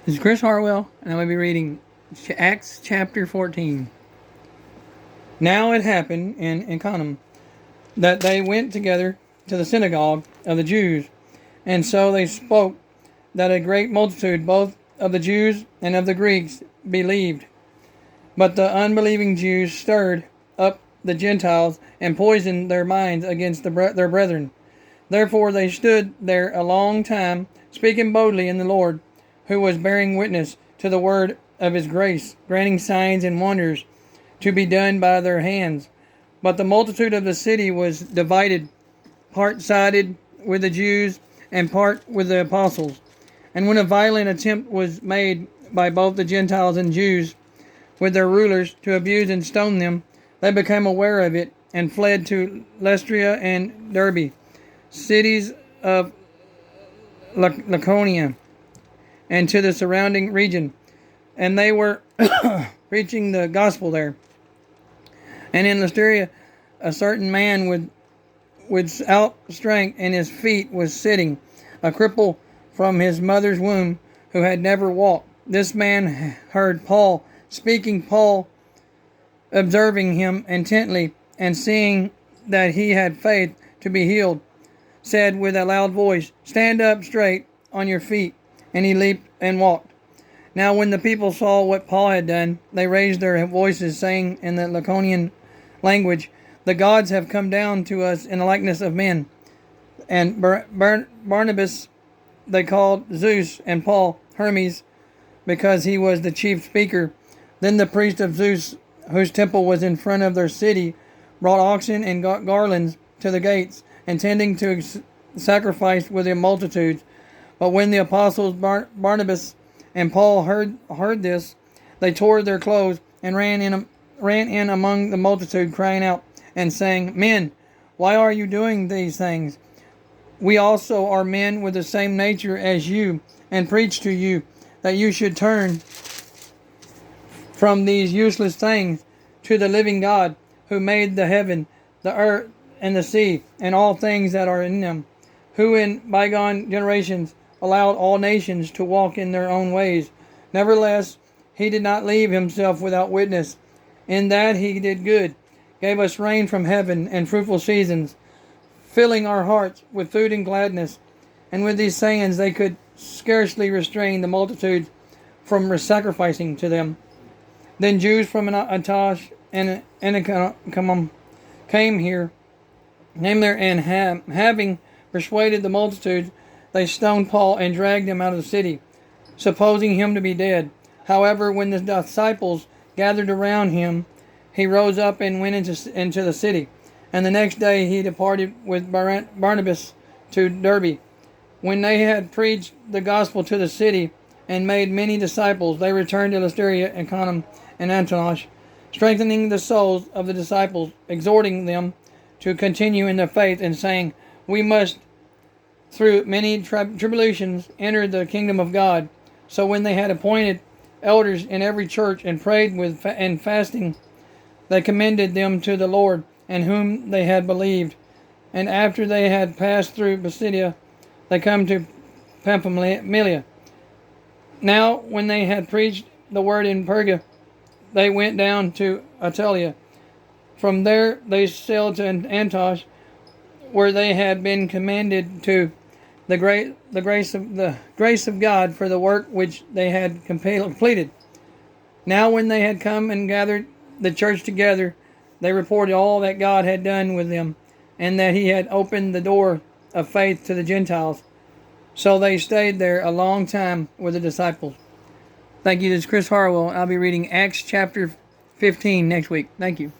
This is Chris Harwell, and I'm going to be reading Acts chapter 14. Now it happened in Iconium that they went together to the synagogue of the Jews, and so they spoke that a great multitude, both of the Jews and of the Greeks, believed. But the unbelieving Jews stirred up the Gentiles and poisoned their minds against their brethren. Therefore they stood there a long time, speaking boldly in the Lord, who was bearing witness to the word of his grace, granting signs and wonders to be done by their hands. But the multitude of the city was divided, part sided with the Jews and part with the apostles. And when a violent attempt was made by both the Gentiles and Jews with their rulers to abuse and stone them, they became aware of it and fled to Lystra and Derbe, cities of Lycaonia, and to the surrounding region. And they were preaching the gospel there. And in Lystra, a certain man without strength in his feet was sitting, a cripple from his mother's womb, who had never walked. This man heard Paul speaking. Paul, observing him intently and seeing that he had faith to be healed, said with a loud voice, "Stand up straight on your feet." And he leaped and walked. Now when the people saw what Paul had done, they raised their voices, saying in the Lycaonian language, "The gods have come down to us in the likeness of men." And Barnabas they called Zeus, and Paul Hermes, because he was the chief speaker. Then the priest of Zeus, whose temple was in front of their city, brought oxen and garlands to the gates, intending to sacrifice with the multitudes. But when the apostles Barnabas and Paul heard this, they tore their clothes and ran in among the multitude, crying out and saying, "Men, why are you doing these things? We also are men with the same nature as you, and preach to you that you should turn from these useless things to the living God, who made the heaven, the earth, and the sea, and all things that are in them, who in bygone generations allowed all nations to walk in their own ways. Nevertheless, he did not leave himself without witness, in that he did good, gave us rain from heaven and fruitful seasons, filling our hearts with food and gladness." And with these sayings they could scarcely restrain the multitude from sacrificing to them. Then Jews from Antioch and Iconium came there, and having persuaded the multitude, they stoned Paul and dragged him out of the city, supposing him to be dead. However, when the disciples gathered around him, he rose up and went into the city. And the next day he departed with Barnabas to Derbe. When they had preached the gospel to the city and made many disciples, they returned to Lystra, Iconium, and Antioch, strengthening the souls of the disciples, exhorting them to continue in the faith, and saying, "We must through many tribulations enter the kingdom of God." So when they had appointed elders in every church and prayed with and fasting, they commended them to the Lord, and whom they had believed. And after they had passed through Pisidia, they come to Pamphylia. Now when they had preached the word in Perga, they went down to Attalia. From there they sailed to Antioch, where they had been commended to the grace of God for the work which they had completed. Now when they had come and gathered the church together, they reported all that God had done with them, and that he had opened the door of faith to the Gentiles. So they stayed there a long time with the disciples. Thank you. This is Chris Harwell. I'll be reading Acts chapter 15 next week. Thank you.